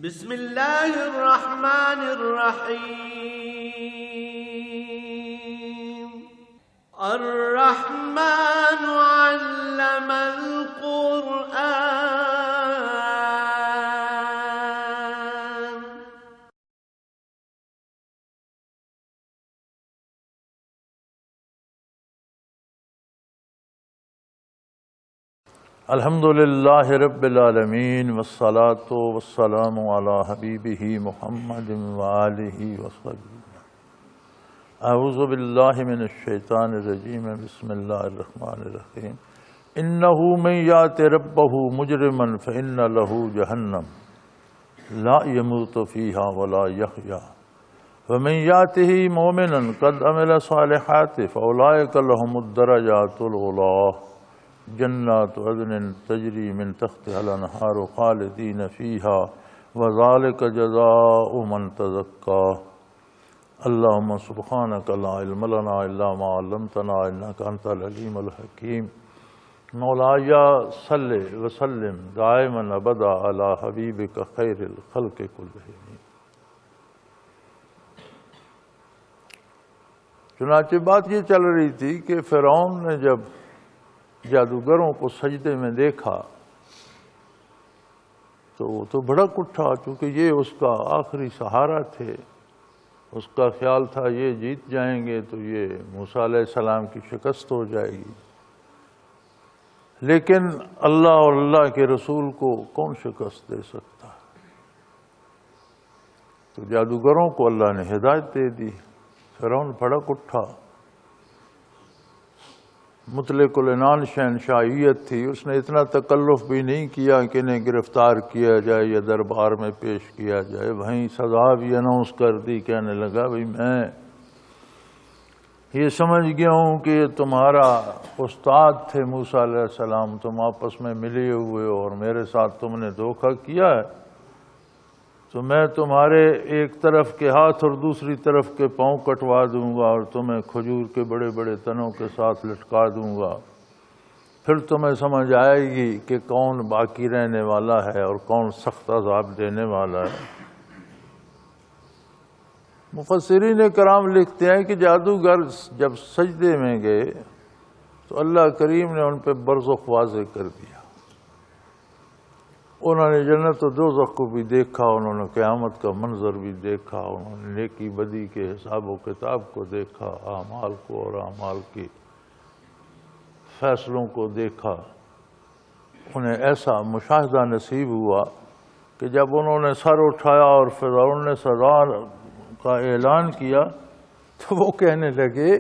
بسم اللہ الرحمن الرحیم الرحمن علم القرآن۔ الحمد للہ رب العالمین والصلاة والسلام علی حبیبہ محمد وآلہ وصحبہ۔ اعوذ باللہ من الشیطان الرجیم، بسم اللہ الرحمن الرحیم۔ انہ من یات ربہ مجرما فإن لہ جہنم لا یموت فیہا ولا یحیا ومن یاتہ مومنا قد عمل صالحات فاولئک لہم الدرجات العلی جنات عدن تجری من تحتها الانہار خالدین فیہا وذالک جزاء من تزکی۔ اللہم سبحانک لا علم لنا الا ما علمتنا انک انت العلیم الحکیم۔ مولایا صلی وسلم دائما ابدا علی حبیبک خیر الخلق کلہم۔ چنانچہ بات یہ چل رہی تھی کہ فرعون نے جب جادوگروں کو سجدے میں دیکھا تو وہ تو بھڑک اٹھا، چونکہ یہ اس کا آخری سہارا تھے۔ اس کا خیال تھا یہ جیت جائیں گے تو یہ موسیٰ علیہ السلام کی شکست ہو جائے گی، لیکن اللہ اور اللہ کے رسول کو کون شکست دے سکتا؟ تو جادوگروں کو اللہ نے ہدایت دے دی۔ فرعون بھڑک اٹھا، مطلق العنان شہنشاہیت تھی، اس نے اتنا تکلف بھی نہیں کیا کہ انہیں گرفتار کیا جائے یا دربار میں پیش کیا جائے، وہیں سزا بھی اناؤنس کر دی۔ کہنے لگا بھئی میں یہ سمجھ گیا ہوں کہ یہ تمہارا استاد تھے موسیٰ علیہ السلام، تم آپس میں ملے ہوئے اور میرے ساتھ تم نے دھوکہ کیا ہے، تو میں تمہارے ایک طرف کے ہاتھ اور دوسری طرف کے پاؤں کٹوا دوں گا اور تمہیں کھجور کے بڑے بڑے تنوں کے ساتھ لٹکا دوں گا، پھر تمہیں سمجھ آئے گی کہ کون باقی رہنے والا ہے اور کون سخت عذاب دینے والا ہے۔ مفسرین کرام لکھتے ہیں کہ جادوگر جب سجدے میں گئے تو اللہ کریم نے ان پہ برزخ واضح کر دیا۔ انہوں نے جنت و دوزخ کو بھی دیکھا، انہوں نے قیامت کا منظر بھی دیکھا، انہوں نے نیکی بدی کے حساب و کتاب کو دیکھا، اعمال کو اور اعمال کے فیصلوں کو دیکھا۔ انہیں ایسا مشاہدہ نصیب ہوا کہ جب انہوں نے سر اٹھایا اور فرعون نے سزا کا اعلان کیا تو وہ کہنے لگے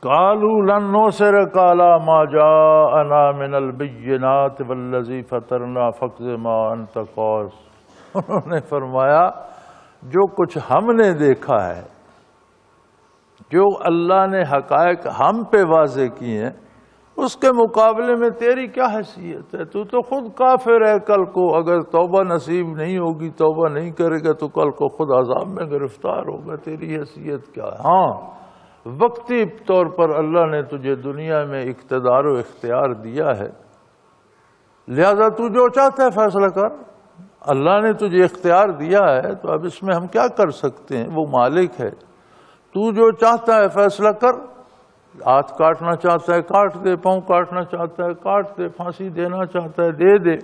قالوا لن نؤثرك على ما جاءنا من البينات والذي فطرنا فاقض ما انت قاض۔ انہوں نے فرمایا جو کچھ ہم نے دیکھا ہے، جو اللہ نے حقائق ہم پہ واضح کیے ہیں، اس کے مقابلے میں تیری کیا حیثیت ہے؟ تو خود کافر ہے، کل کو اگر توبہ نصیب نہیں ہوگی، توبہ نہیں کرے گا تو کل کو خود عذاب میں گرفتار ہوگا، تیری حیثیت کیا ہے؟ ہاں وقتی طور پر اللہ نے تجھے دنیا میں اقتدار و اختیار دیا ہے، لہذا تو جو چاہتا ہے فیصلہ کر۔ اللہ نے تجھے اختیار دیا ہے تو اب اس میں ہم کیا کر سکتے ہیں؟ وہ مالک ہے، تو جو چاہتا ہے فیصلہ کر۔ ہاتھ کاٹنا چاہتا ہے کاٹ دے، پاؤں کاٹنا چاہتا ہے کاٹ دے، پھانسی دینا چاہتا ہے دے دے۔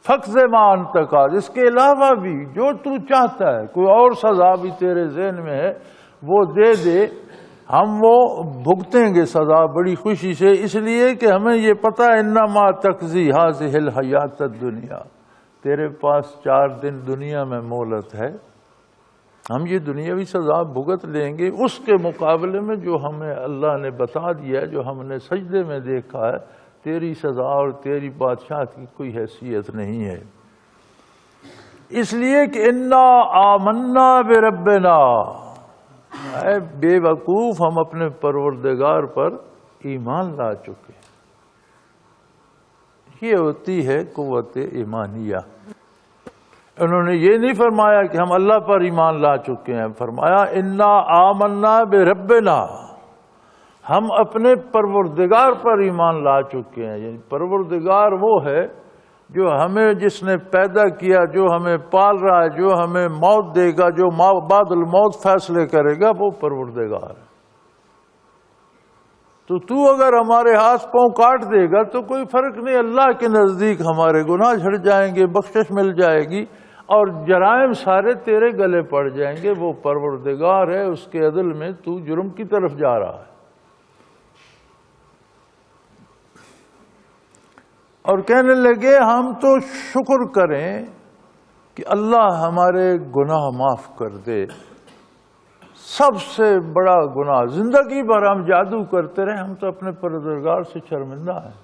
فقض ما انت قاض، اس کے علاوہ بھی جو تو چاہتا ہے، کوئی اور سزا بھی تیرے ذہن میں ہے وہ دے دے، ہم وہ بھگتیں گے سزا بڑی خوشی سے، اس لیے کہ ہمیں یہ پتہ ہے انما تقضی ہذہ الحیات الدنیا، تیرے پاس 4 دن دنیا میں مہلت ہے، ہم یہ دنیاوی سزا بھگت لیں گے، اس کے مقابلے میں جو ہمیں اللہ نے بتا دیا ہے، جو ہم نے سجدے میں دیکھا ہے، تیری سزا اور تیری بادشاہت کی کوئی حیثیت نہیں ہے۔ اس لیے کہ انا آمنا بربنا، اے بے وقوف ہم اپنے پروردگار پر ایمان لا چکے۔ یہ ہوتی ہے قوت ایمانیہ۔ انہوں نے یہ نہیں فرمایا کہ ہم اللہ پر ایمان لا چکے ہیں، فرمایا انا آمنا بربنا، ہم اپنے پروردگار پر ایمان لا چکے ہیں۔ یعنی پروردگار وہ ہے جو ہمیں جس نے پیدا کیا، جو ہمیں پال رہا ہے، جو ہمیں موت دے گا، جو بعد الموت فیصلے کرے گا، وہ پروردگار ہے۔ تو اگر ہمارے ہاتھ پاؤں کاٹ دے گا تو کوئی فرق نہیں، اللہ کے نزدیک ہمارے گناہ جھڑ جائیں گے، بخشش مل جائے گی، اور جرائم سارے تیرے گلے پڑ جائیں گے۔ وہ پروردگار ہے، اس کے عدل میں تو جرم کی طرف جا رہا ہے۔ اور کہنے لگے ہم تو شکر کریں کہ اللہ ہمارے گناہ معاف کر دے۔ سب سے بڑا گناہ، زندگی بھر ہم جادو کرتے رہے، ہم تو اپنے پروردگار سے شرمندہ ہیں۔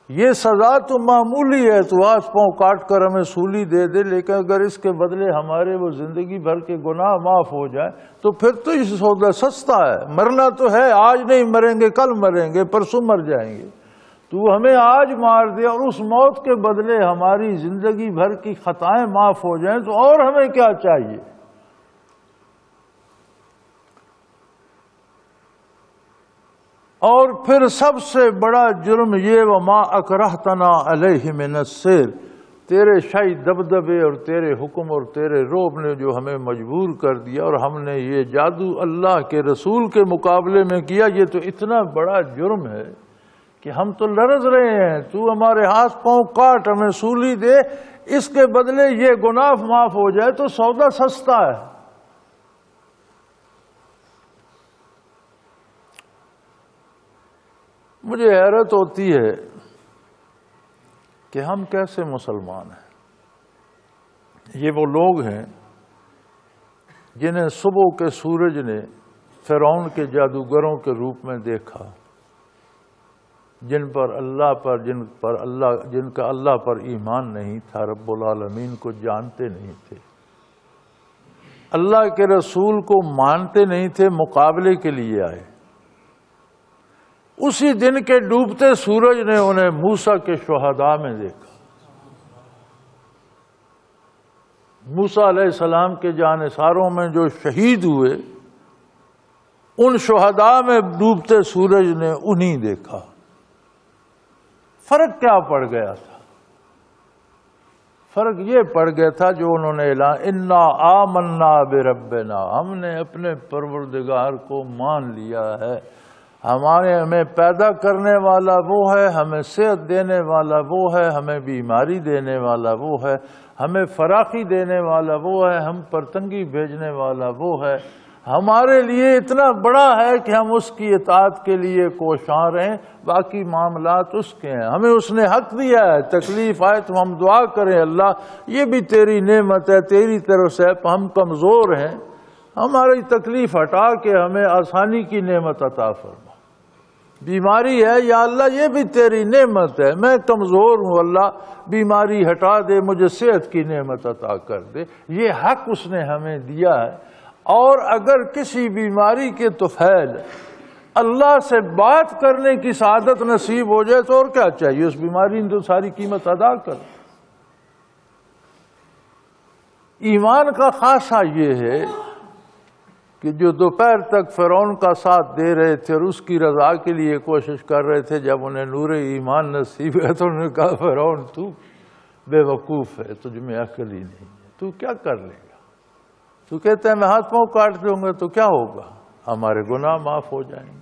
یہ سزا تو معمولی ہے، تو ہاتھ پاؤں کاٹ کر ہمیں سولی دے دے، لیکن اگر اس کے بدلے ہمارے وہ زندگی بھر کے گناہ معاف ہو جائیں تو پھر تو یہ سودا سستا ہے۔ مرنا تو ہے، آج نہیں مریں گے، کل مریں گے، پرسوں مر جائیں گے۔ تو ہمیں آج مار دے اور اس موت کے بدلے ہماری زندگی بھر کی خطائیں معاف ہو جائیں تو اور ہمیں کیا چاہیے؟ اور پھر سب سے بڑا جرم یہ، وما اکرہتنا علیہ من السحر، تیرے شاہی دبدبے اور تیرے حکم اور تیرے روب نے جو ہمیں مجبور کر دیا، اور ہم نے یہ جادو اللہ کے رسول کے مقابلے میں کیا۔ یہ تو اتنا بڑا جرم ہے کہ ہم تو لرز رہے ہیں، تو ہمارے ہاتھ پاؤں کاٹ، ہمیں سولی دے، اس کے بدلے یہ گناہ معاف ہو جائے تو سودا سستا ہے۔ مجھے حیرت ہوتی ہے کہ ہم کیسے مسلمان ہیں۔ یہ وہ لوگ ہیں جنہیں صبح کے سورج نے فرعون کے جادوگروں کے روپ میں دیکھا، جن کا اللہ پر ایمان نہیں تھا، رب العالمین کو جانتے نہیں تھے، اللہ کے رسول کو مانتے نہیں تھے، مقابلے کے لیے آئے۔ اسی دن کے ڈوبتے سورج نے انہیں موسیٰ کے شہداء میں دیکھا۔ موسیٰ علیہ السلام کے جانثاروں میں جو شہید ہوئے، ان شہداء میں ڈوبتے سورج نے انہیں دیکھا۔ فرق کیا پڑ گیا تھا؟ فرق یہ پڑ گیا تھا جو انہوں نے اعلان، انا آمنا بربنا، ہم نے اپنے پروردگار کو مان لیا ہے۔ ہمیں پیدا کرنے والا وہ ہے، ہمیں صحت دینے والا وہ ہے، ہمیں بیماری دینے والا وہ ہے، ہمیں فراخی دینے والا وہ ہے، ہم پر تنگی بھیجنے والا وہ ہے۔ ہمارے لیے اتنا بڑا ہے کہ ہم اس کی اطاعت کے لیے کوشاں رہیں، باقی معاملات اس کے ہیں۔ ہمیں اس نے حق دیا ہے، تکلیف آئے تو ہم دعا کریں، اللہ یہ بھی تیری نعمت ہے، تیری طرف سے، ہم کمزور ہیں، ہماری تکلیف ہٹا کے ہمیں آسانی کی نعمت عطا فرما۔ بیماری ہے، یا اللہ یہ بھی تیری نعمت ہے، میں کمزور ہوں، اللہ بیماری ہٹا دے، مجھے صحت کی نعمت عطا کر دے۔ یہ حق اس نے ہمیں دیا ہے۔ اور اگر کسی بیماری کے طفیل اللہ سے بات کرنے کی سعادت نصیب ہو جائے تو اور کیا چاہیے؟ اس بیماری نے تو ساری قیمت ادا کر۔ ایمان کا خاصہ یہ ہے کہ جو دوپہر تک فرعون کا ساتھ دے رہے تھے اور اس کی رضا کے لیے کوشش کر رہے تھے، جب انہیں نور ایمان نصیب ہے تو انہوں نے کہا فرعون تو بے وقوف ہے، تجھ میں عقل ہی نہیں ہے، تو کیا کر لے گا؟ تو کہتے ہیں میں ہاتھ پاؤں کاٹ دوں گا تو کیا ہوگا؟ ہمارے گناہ معاف ہو جائیں گے۔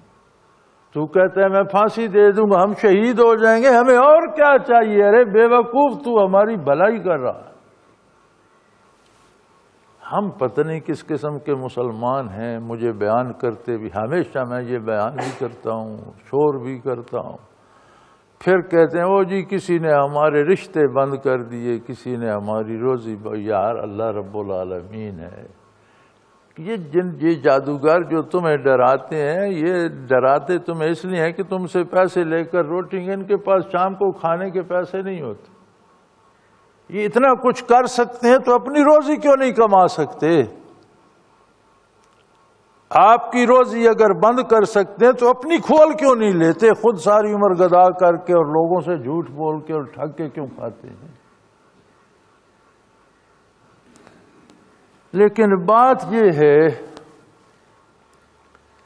تو کہتے ہیں میں پھانسی دے دوں گا، ہم شہید ہو جائیں گے، ہمیں اور کیا چاہیے؟ ارے بے وقوف، تو ہماری بھلائی کر رہا ہے۔ ہم پتہ نہیں کس قسم کے مسلمان ہیں، مجھے بیان کرتے بھی، ہمیشہ میں یہ بیان بھی کرتا ہوں، شور بھی کرتا ہوں، پھر کہتے ہیں وہ جی کسی نے ہمارے رشتے بند کر دیے، کسی نے ہماری روزی۔ یار اللہ رب العالمین ہے۔ یہ جادوگر جو تمہیں ڈراتے ہیں، یہ ڈراتے تمہیں اس لیے ہیں کہ تم سے پیسے لے کر روٹی، ان کے پاس شام کو کھانے کے پیسے نہیں ہوتے۔ یہ اتنا کچھ کر سکتے ہیں تو اپنی روزی کیوں نہیں کما سکتے؟ آپ کی روزی اگر بند کر سکتے ہیں تو اپنی کھول کیوں نہیں لیتے؟ خود ساری عمر گدا کر کے اور لوگوں سے جھوٹ بول کے اور ٹھگ کے کیوں کھاتے ہیں؟ لیکن بات یہ ہے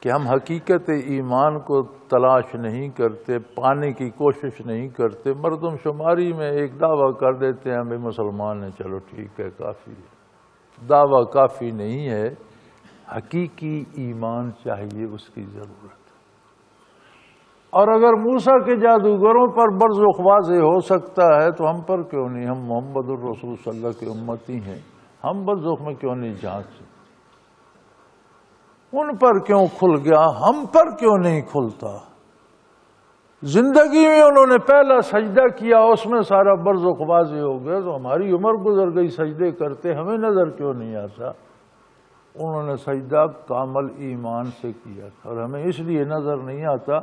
کہ ہم حقیقت ایمان کو تلاش نہیں کرتے، پانے کی کوشش نہیں کرتے، مردم شماری میں ایک دعویٰ کر دیتے ہیں ہم مسلمان ہیں، چلو ٹھیک ہے کافی ہے۔ دعویٰ کافی نہیں ہے، حقیقی ایمان چاہیے، اس کی ضرورت۔ اور اگر موسیٰ کے جادوگروں پر برزخ واضح ہو سکتا ہے تو ہم پر کیوں نہیں؟ ہم محمد الرسول صلی اللہ کے امتی ہیں، ہم برزخ میں کیوں نہیں جھانک سکتے؟ ان پر کیوں کھل گیا، ہم پر کیوں نہیں کھلتا؟ زندگی میں انہوں نے پہلا سجدہ کیا، اس میں سارا برزخ واضح ہو گیا، تو ہماری عمر گزر گئی سجدے کرتے، ہمیں نظر کیوں نہیں آتا؟ انہوں نے سجدہ کامل ایمان سے کیا تھا، اور ہمیں اس لیے نظر نہیں آتا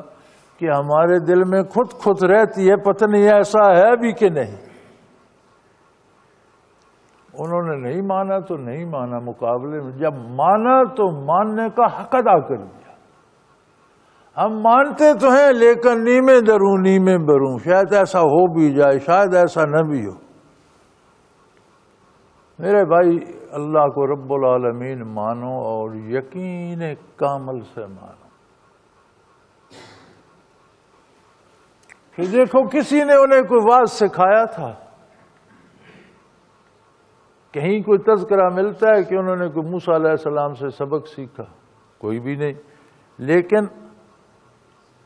کہ ہمارے دل میں خود رہتی ہے، پتہ نہیں ایسا ہے بھی کہ نہیں۔ انہوں نے نہیں مانا تو نہیں مانا، مقابلے میں جب مانا تو ماننے کا حق ادا کر دیا۔ ہم مانتے تو ہیں لیکن نیمے دروں نیمے بروں، شاید ایسا ہو بھی جائے، شاید ایسا نہ بھی ہو۔ میرے بھائی، اللہ کو رب العالمین مانو اور یقین کامل سے مانو۔ کہ دیکھو کسی نے انہیں کوئی واز سکھایا تھا، کہیں کوئی تذکرہ ملتا ہے کہ انہوں نے کوئی موسیٰ علیہ السلام سے سبق سیکھا؟ کوئی بھی نہیں۔ لیکن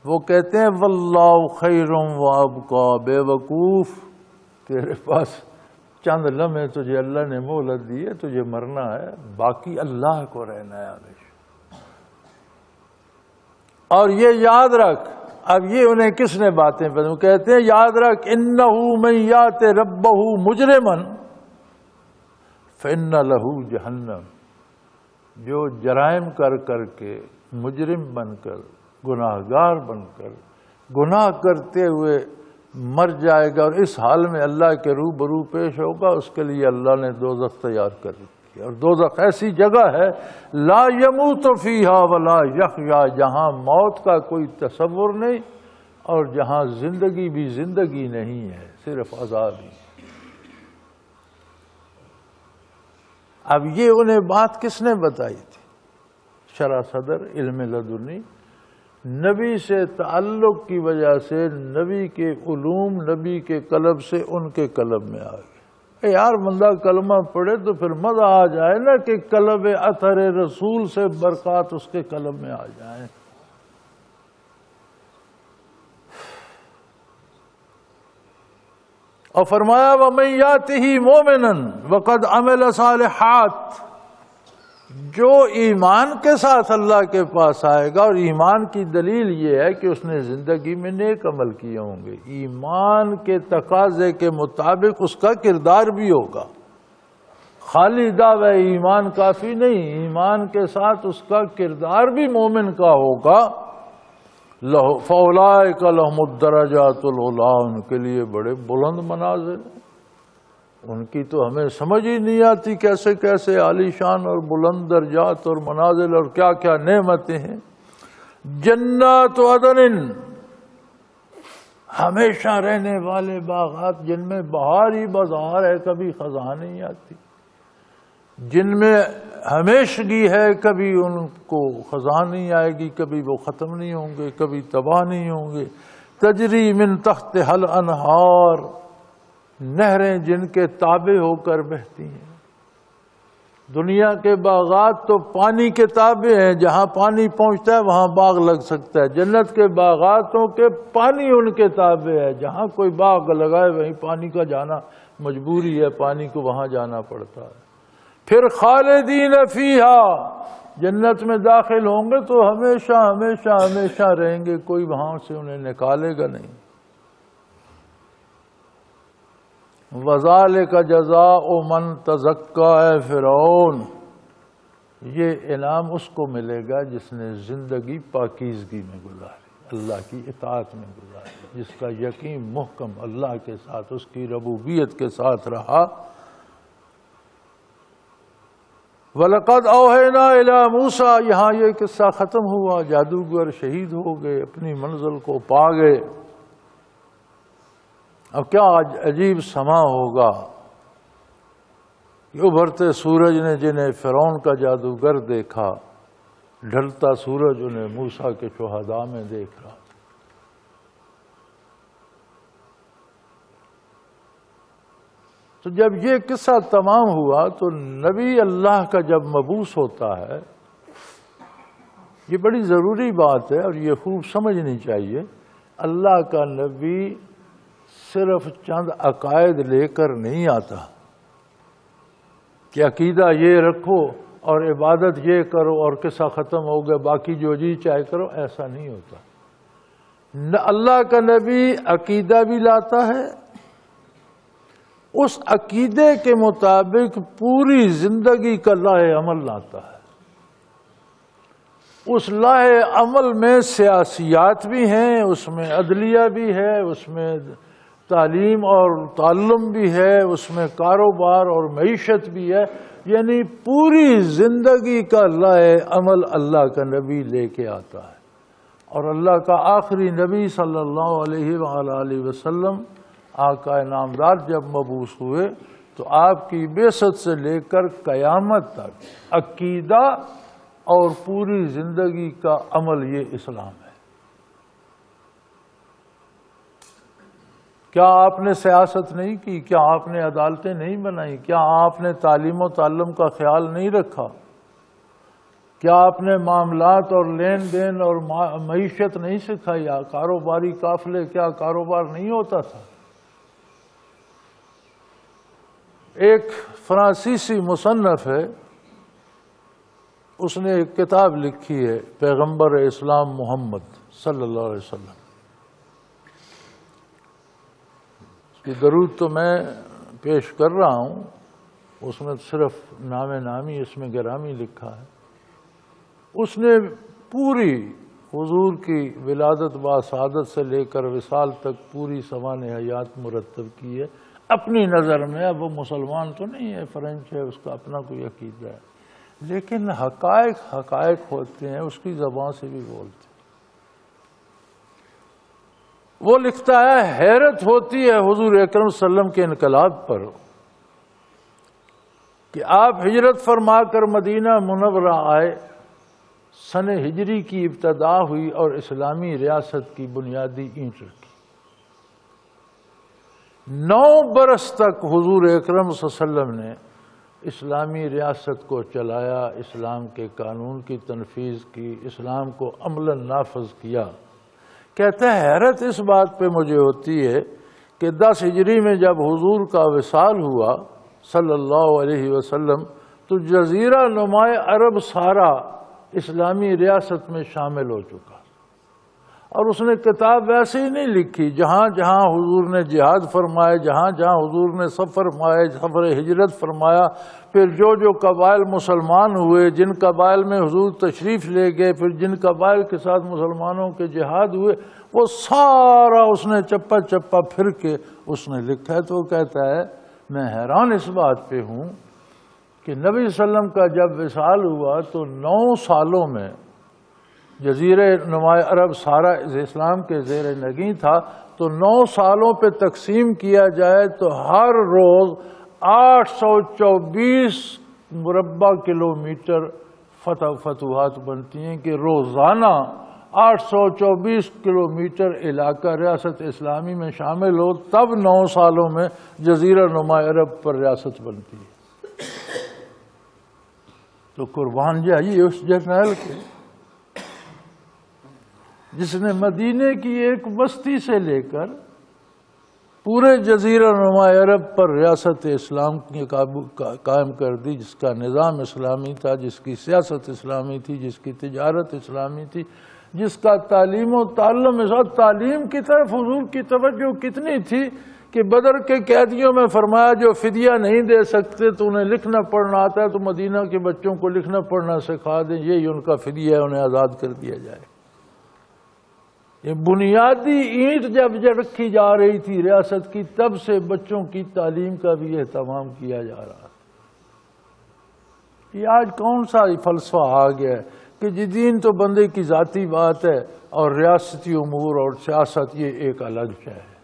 وہ کہتے ہیں واللہ خیر وابقا، بے وقوف تیرے پاس چند لمحے تجھے اللہ نے مہلت دی ہے، تجھے مرنا ہے، باقی اللہ کو رہنا ہے ہمیشہ۔ اور یہ یاد رکھ، اب یہ انہیں کس نے باتیں پڑھی؟ وہ کہتے ہیں یاد رکھ انہ من یات ربہ مجرما فإن لہ جہنم، جو جرائم کر کر کے، مجرم بن کر، گناہ گار بن کر، گناہ کرتے ہوئے مر جائے گا اور اس حال میں اللہ کے روبرو پیش ہوگا، اس کے لیے اللہ نے دوزخ تیار کر رکھی ہے۔ اور دوزخ ایسی جگہ ہے لا یموت فیہا ولا یحیا، جہاں موت کا کوئی تصور نہیں اور جہاں زندگی بھی زندگی نہیں ہے، صرف عذاب ہی۔ اب یہ انہیں بات کس نے بتائی تھی؟ شرح صدر علم لدنی، نبی سے تعلق کی وجہ سے نبی کے علوم نبی کے قلب سے ان کے قلب میں آ گئے۔ یار بندہ کلمہ پڑھے تو پھر مزہ آ جائے نا کہ قلب اثر رسول سے برکات اس کے قلب میں آ جائیں۔ اور فرمایا وَمَن يَأْتِهِ مُؤْمِنًا وَقَدْ عَمِلَ صَالِحَاتٍ، جو ایمان کے ساتھ اللہ کے پاس آئے گا، اور ایمان کی دلیل یہ ہے کہ اس نے زندگی میں نیک عمل کیے ہوں گے، ایمان کے تقاضے کے مطابق اس کا کردار بھی ہوگا۔ خالی دعوی ایمان کافی نہیں، ایمان کے ساتھ اس کا کردار بھی مومن کا ہوگا۔ فَأُولَٰئِكَ لَهُمُ الدَّرَجَاتُ الْعُلَىٰ، ان کے لیے بڑے بلند منازل ہیں۔ ان کی تو ہمیں سمجھ ہی نہیں آتی کیسے کیسے عالی شان اور بلند درجات اور منازل اور کیا کیا نعمتیں ہیں۔ جنات عدن، ہمیشہ رہنے والے باغات جن میں بہار ہی بہار ہے، کبھی خزاں نہیں آتی، جن میں ہمیشگی ہے، کبھی ان کو خزاں نہیں آئے گی، کبھی وہ ختم نہیں ہوں گے، کبھی تباہ نہیں ہوں گے۔ تجری من تحتہا الانہار، نہریں جن کے تابع ہو کر بہتی ہیں۔ دنیا کے باغات تو پانی کے تابع ہیں، جہاں پانی پہنچتا ہے وہاں باغ لگ سکتا ہے۔ جنت کے باغاتوں کے پانی ان کے تابع ہے، جہاں کوئی باغ لگائے وہیں پانی کا جانا مجبوری ہے، پانی کو وہاں جانا پڑتا ہے۔ پھر خالدین فیہا، جنت میں داخل ہوں گے تو ہمیشہ ہمیشہ ہمیشہ رہیں گے، کوئی وہاں سے انہیں نکالے گا نہیں۔ وَذَلِكَ جَزَاءُ مَن تَزَكَّىٰ، اے فرعون، یہ انعام اس کو ملے گا جس نے زندگی پاکیزگی میں گزاری، اللہ کی اطاعت میں گزاری، جس کا یقین محکم اللہ کے ساتھ، اس کی ربوبیت کے ساتھ رہا۔ وَلَقَدْ أَوْحَيْنَا إِلَىٰ مُوسَىٰ، یہاں یہ قصہ ختم ہوا، جادوگر شہید ہو گئے، اپنی منزل کو پا گئے۔ اب کیا عجیب سما ہوگا کہ ابھرتے سورج نے جنہیں فرعون کا جادوگر دیکھا، ڈھلتا سورج انہیں موسیٰ کے شہداء میں دیکھ رہا تھا۔ تو جب یہ قصہ تمام ہوا تو نبی اللہ کا جب مبعوث ہوتا ہے، یہ بڑی ضروری بات ہے اور یہ خوب سمجھنی چاہیے، اللہ کا نبی صرف چند عقائد لے کر نہیں آتا کہ عقیدہ یہ رکھو اور عبادت یہ کرو اور قصہ ختم ہو گیا، باقی جو جی چاہے کرو، ایسا نہیں ہوتا۔ اللہ کا نبی عقیدہ بھی لاتا ہے، اس عقیدے کے مطابق پوری زندگی کا لاہ عمل لاتا ہے۔ اس لاہ عمل میں سیاسیات بھی ہیں، اس میں عدلیہ بھی ہے، اس میں تعلیم اور تعلم بھی ہے، اس میں کاروبار اور معیشت بھی ہے، یعنی پوری زندگی کا لاہ عمل اللہ کا نبی لے کے آتا ہے۔ اور اللہ کا آخری نبی صلی اللہ علیہ وآلہ وسلم آقا نامدار جب مبعوث ہوئے تو آپ کی بعثت سے لے کر قیامت تک عقیدہ اور پوری زندگی کا عمل یہ اسلام ہے۔ کیا آپ نے سیاست نہیں کی؟ کیا آپ نے عدالتیں نہیں بنائی؟ کیا آپ نے تعلیم و تعلم کا خیال نہیں رکھا؟ کیا آپ نے معاملات اور لین دین اور معیشت نہیں سکھائی؟ کاروباری قافلے، کیا کاروبار نہیں ہوتا تھا؟ ایک فرانسیسی مصنف ہے، اس نے ایک کتاب لکھی ہے پیغمبر اسلام محمد صلی اللہ علیہ وسلم کی درود تو میں پیش کر رہا ہوں، اس میں صرف نام نامی اس میں گرامی لکھا ہے۔ اس نے پوری حضور کی ولادت با سعادت سے لے کر وصال تک پوری سوان حیات مرتب کی ہے اپنی نظر میں۔ اب وہ مسلمان تو نہیں ہے، فرینچ ہے، اس کا اپنا کوئی عقیدہ ہے، لیکن حقائق ہوتے ہیں، اس کی زبان سے بھی بولتے ہیں۔ وہ لکھتا ہے، حیرت ہوتی ہے حضور اکرم صلی اللہ علیہ وسلم کے انقلاب پر کہ آپ ہجرت فرما کر مدینہ منورہ آئے، سن ہجری کی ابتدا ہوئی اور اسلامی ریاست کی بنیادی اینٹ رکھی۔ 9 برس تک حضور اکرم صلی اللہ علیہ وسلم نے اسلامی ریاست کو چلایا، اسلام کے قانون کی تنفیذ کی، اسلام کو عملاً نافذ کیا۔ کہتا ہے حیرت اس بات پہ مجھے ہوتی ہے کہ 10 ہجری میں جب حضور کا وصال ہوا صلی اللہ علیہ وسلم تو جزیرہ نما عرب سارا اسلامی ریاست میں شامل ہو چکا، اور اس نے کتاب ویسے ہی نہیں لکھی۔ جہاں جہاں حضور نے جہاد فرمائے، جہاں جہاں حضور نے سفر ہجرت فرمایا، پھر جو قبائل مسلمان ہوئے، جن قبائل میں حضور تشریف لے گئے، پھر جن قبائل کے ساتھ مسلمانوں کے جہاد ہوئے، وہ سارا اس نے چپا چپا پھر کے اس نے لکھا ہے۔ تو وہ کہتا ہے میں حیران اس بات پہ ہوں کہ نبی صلی اللہ علیہ وسلم کا جب وصال ہوا تو 9 سالوں میں جزیرہ نما عرب سارا اسلام کے زیر نگیں تھا، تو 9 سالوں پہ تقسیم کیا جائے تو ہر روز 824 مربع کلومیٹر فتوحات بنتی ہیں کہ روزانہ 824 کلومیٹر علاقہ ریاست اسلامی میں شامل ہو، تب 9 سالوں میں جزیرہ نما عرب پر ریاست بنتی ہے۔ تو قربان جائیے اس جرنیل کے جس نے مدینے کی ایک بستی سے لے کر پورے جزیرہ نما عرب پر ریاست اسلام کی قائم کر دی، جس کا نظام اسلامی تھا، جس کی سیاست اسلامی تھی، جس کی تجارت اسلامی تھی، جس کا تعلیم و تعلم تعلیم کی طرف حضور کی توجہ کتنی تھی کہ بدر کے قیدیوں میں فرمایا جو فدیہ نہیں دے سکتے تو انہیں لکھنا پڑھنا آتا ہے تو مدینہ کے بچوں کو لکھنا پڑھنا سکھا دیں، یہی ان کا فدیہ ہے، انہیں آزاد کر دیا جائے۔ یہ بنیادی اینٹ جب رکھی جا رہی تھی ریاست کی، تب سے بچوں کی تعلیم کا بھی اہتمام کیا جا رہا تھا۔ یہ آج کون سا فلسفہ آ گیا ہے کہ جی دین تو بندے کی ذاتی بات ہے اور ریاستی امور اور سیاست یہ ایک الگ شے ہے۔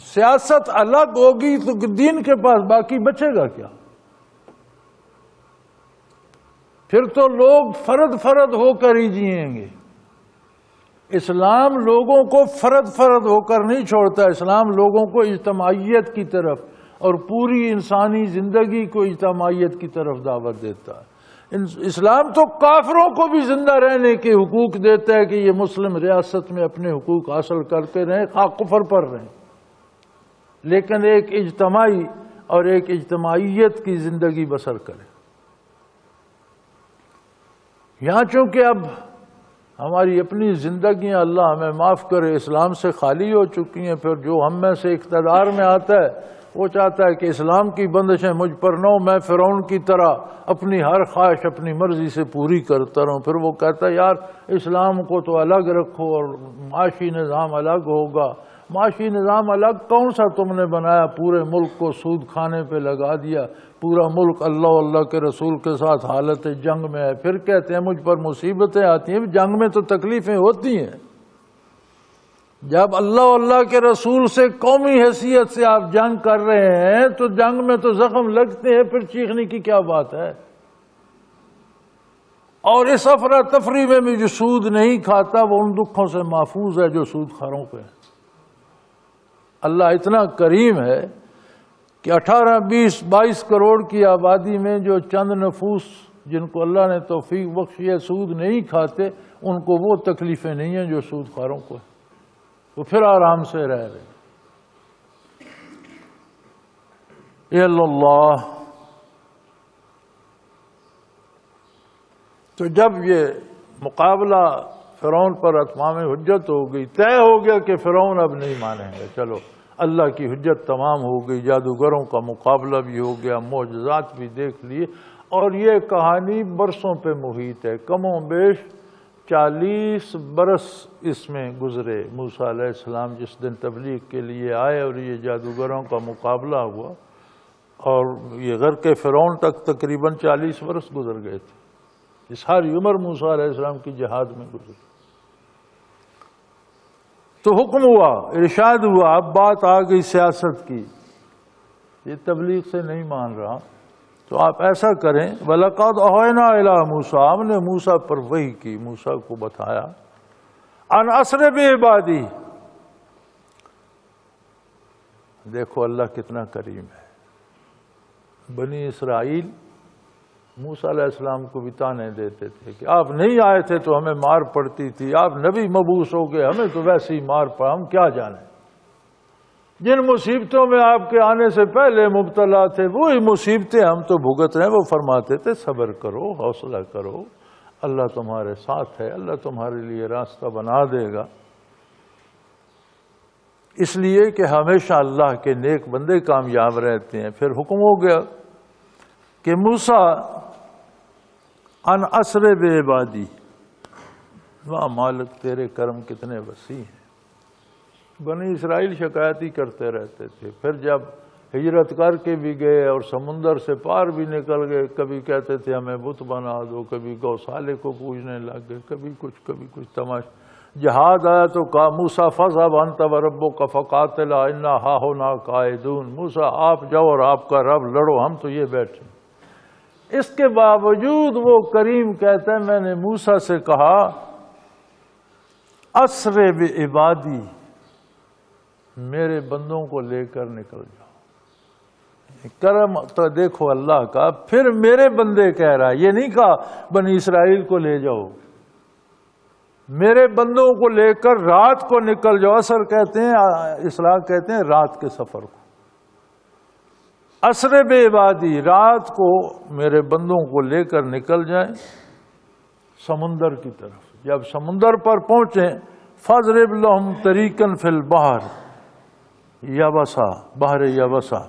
سیاست الگ ہوگی تو دین کے پاس باقی بچے گا کیا؟ پھر تو لوگ فرد فرد ہو کر ہی جئیں گے۔ اسلام لوگوں کو فرد فرد ہو کر نہیں چھوڑتا، اسلام لوگوں کو اجتماعیت کی طرف اور پوری انسانی زندگی کو اجتماعیت کی طرف دعوت دیتا ہے۔ اسلام تو کافروں کو بھی زندہ رہنے کے حقوق دیتا ہے کہ یہ مسلم ریاست میں اپنے حقوق حاصل کرتے رہیں، خواہ کفر پر رہیں، لیکن ایک اجتماعی اور ایک اجتماعیت کی زندگی بسر کرے۔ یہاں چونکہ اب ہماری اپنی زندگیاں اللہ ہمیں معاف کرے اسلام سے خالی ہو چکی ہیں، پھر جو ہم میں سے اقتدار میں آتا ہے وہ چاہتا ہے کہ اسلام کی بندشیں مجھ پر نہ ہو، میں فرعون کی طرح اپنی ہر خواہش اپنی مرضی سے پوری کرتا رہوں۔ پھر وہ کہتا ہے یار اسلام کو تو الگ رکھو اور معاشی نظام الگ ہوگا۔ معاشی نظام الگ کون سا تم نے بنایا؟ پورے ملک کو سود کھانے پہ لگا دیا، پورا ملک اللہ اللہ کے رسول کے ساتھ حالت جنگ میں ہے، پھر کہتے ہیں مجھ پر مصیبتیں آتی ہیں۔ جنگ میں تو تکلیفیں ہوتی ہیں، جب اللہ کے رسول سے قومی حیثیت سے آپ جنگ کر رہے ہیں تو جنگ میں تو زخم لگتے ہیں، پھر چیخنے کی کیا بات ہے؟ اور اس افراتفری میں بھی جو سود نہیں کھاتا وہ ان دکھوں سے محفوظ ہے جو سود خوروں پہ ہیں۔ اللہ اتنا کریم ہے کہ 18-20-22 کروڑ کی آبادی میں جو چند نفوس جن کو اللہ نے توفیق بخشی ہے سود نہیں کھاتے، ان کو وہ تکلیفیں نہیں ہیں جو سود خوروں کو ہیں، وہ پھر آرام سے رہ رہے۔ اے اللہ، تو جب یہ مقابلہ فرعون پر اتمام حجت ہو گئی، طے ہو گیا کہ فرعون اب نہیں مانیں گے، چلو اللہ کی حجت تمام ہو گئی، جادوگروں کا مقابلہ بھی ہو گیا، معجزات بھی دیکھ لیے، اور یہ کہانی برسوں پہ محیط ہے، کم و بیش 40 برس اس میں گزرے۔ موسیٰ علیہ السلام جس دن تبلیغ کے لیے آئے اور یہ جادوگروں کا مقابلہ ہوا، اور یہ غرق فرعون تک تقریباً 40 برس گزر گئے تھے۔ یہ ساری عمر موسیٰ علیہ السلام کی جہاد میں گزری۔ تو حکم ہوا، ارشاد ہوا، اب بات آ گئی سیاست کی، یہ تبلیغ سے نہیں مان رہا، تو آپ ایسا کریں، وَلَقَدْ أَوْحَيْنَا إِلَىٰ مُوسَىٰ، ہم نے موسیٰ پر وحی کی، موسیٰ کو بتایا، أَنْ أَسْرِ بِعِبَادِي، دیکھو اللہ کتنا کریم ہے۔ بنی اسرائیل موسیٰ علیہ السلام کو بھی تانے دیتے تھے کہ آپ نہیں آئے تھے تو ہمیں مار پڑتی تھی، آپ نبی مبعوث ہو گئے ہمیں تو ویسے ہی مار پڑا، ہم کیا جانیں۔ جن مصیبتوں میں آپ کے آنے سے پہلے مبتلا تھے وہی مصیبتیں ہم تو بھگت رہے ہیں۔ وہ فرماتے تھے صبر کرو، حوصلہ کرو، اللہ تمہارے ساتھ ہے، اللہ تمہارے لیے راستہ بنا دے گا۔ اس لیے کہ ہمیشہ اللہ کے نیک بندے کامیاب رہتے ہیں۔ پھر حکم ہو گیا کہ موسیٰ ان اسر بعبادی، واہ مالک تیرے کرم کتنے وسیع ہیں۔ بنی اسرائیل شکایتی کرتے رہتے تھے، پھر جب ہجرت کر کے بھی گئے اور سمندر سے پار بھی نکل گئے، کبھی کہتے تھے ہمیں بت بنا دو، کبھی گوسالے کو پوجنے لگ گئے، کبھی کچھ تماشا۔ جہاد آیا تو کہا موسیٰ فاذهب انت وربک فقاتلا انا ہاہنا قاعدون، موسیٰ آپ جاؤ اور آپ کا رب لڑو، ہم تو یہ بیٹھے۔ اس کے باوجود وہ کریم کہتا ہے میں نے موسیٰ سے کہا اسر بعبادی، میرے بندوں کو لے کر نکل جاؤ۔ کرم تو دیکھو اللہ کا، پھر میرے بندے کہہ رہا ہے، یہ نہیں کہا بنی اسرائیل کو لے جاؤ، میرے بندوں کو لے کر رات کو نکل جاؤ۔ اسر کہتے ہیں، اصلاح کہتے ہیں رات کے سفر کو۔ اسر بعبادی، رات کو میرے بندوں کو لے کر نکل جائیں سمندر کی طرف۔ جب سمندر پر پہنچیں فَاضْرِبْ لَهُمْ طَرِيقًا فِي الْبَحْرِ یَبَسًا، بحر یبسا،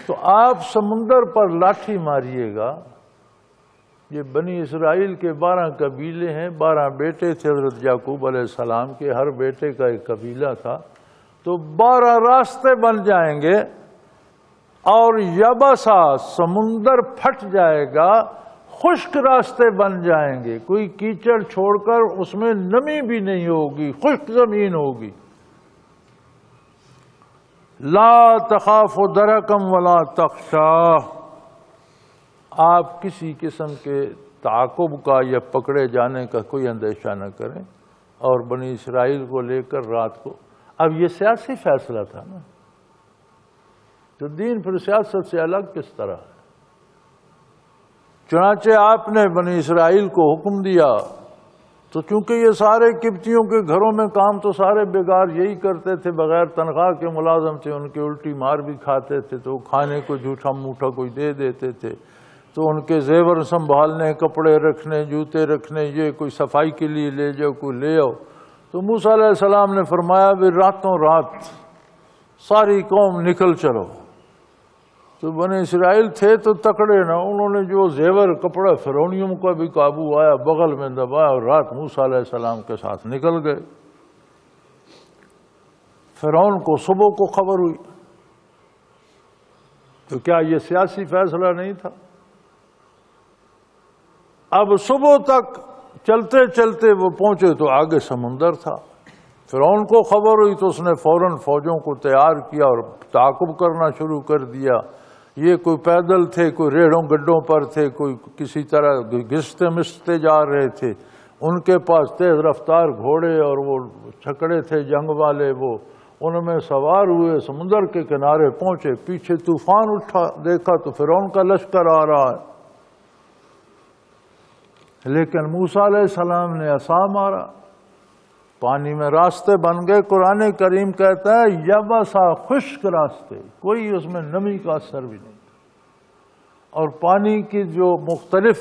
تو آپ سمندر پر لاٹھی ماریے گا۔ یہ بنی اسرائیل کے 12 قبیلے ہیں، 12 بیٹے تھے حضرت یعقوب علیہ السلام کے، ہر بیٹے کا ایک قبیلہ تھا، تو 12 راستے بن جائیں گے، اور یبسا سمندر پھٹ جائے گا، خشک راستے بن جائیں گے، کوئی کیچڑ چھوڑ کر اس میں نمی بھی نہیں ہوگی، خشک زمین ہوگی۔ لا تخاف درکم ولا تخشا، آپ کسی قسم کے تعاقب کا یا پکڑے جانے کا کوئی اندیشہ نہ کریں، اور بنی اسرائیل کو لے کر رات کو، اب یہ سیاسی فیصلہ تھا نا، تو دین پھر سیاست سے الگ کس طرح ہے؟ چنانچہ آپ نے بنی اسرائیل کو حکم دیا، تو چونکہ یہ سارے قبطیوں کے گھروں میں کام تو سارے بیگار یہی کرتے تھے، بغیر تنخواہ کے ملازم تھے، ان کی الٹی مار بھی کھاتے تھے، تو کھانے کو جھوٹا موٹا کوئی دے دیتے تھے، تو ان کے زیور سنبھالنے، کپڑے رکھنے، جوتے رکھنے، یہ کوئی صفائی کے لیے لے جاؤ، کوئی لے آؤ۔ تو موسیٰ علیہ السلام نے فرمایا بھی راتوں رات ساری قوم نکل چلو۔ تو بنی اسرائیل تھے تو تکڑے نہ، انہوں نے جو زیور کپڑا فرعونیوں کا بھی قابو آیا بغل میں دبایا، اور رات موسیٰ علیہ السلام کے ساتھ نکل گئے۔ فرعون کو صبح کو خبر ہوئی، تو کیا یہ سیاسی فیصلہ نہیں تھا؟ اب صبح تک چلتے چلتے وہ پہنچے تو آگے سمندر تھا۔ فرعون کو خبر ہوئی تو اس نے فوراً فوجوں کو تیار کیا اور تعاقب کرنا شروع کر دیا۔ یہ کوئی پیدل تھے، کوئی ریڑھوں گڈھوں پر تھے، کوئی کسی طرح گھستے مستے جا رہے تھے، ان کے پاس تیز رفتار گھوڑے اور وہ چھکڑے تھے جنگ والے، وہ ان میں سوار ہوئے، سمندر کے کنارے پہنچے، پیچھے طوفان اٹھا، دیکھا تو فرعون کا لشکر آ رہا ہے، لیکن موسیٰ علیہ السلام نے عصا مارا، پانی میں راستے بن گئے۔ قرآن کریم کہتا ہے یبسا، خشک راستے، کوئی اس میں نمی کا اثر بھی نہیں، اور پانی کی جو مختلف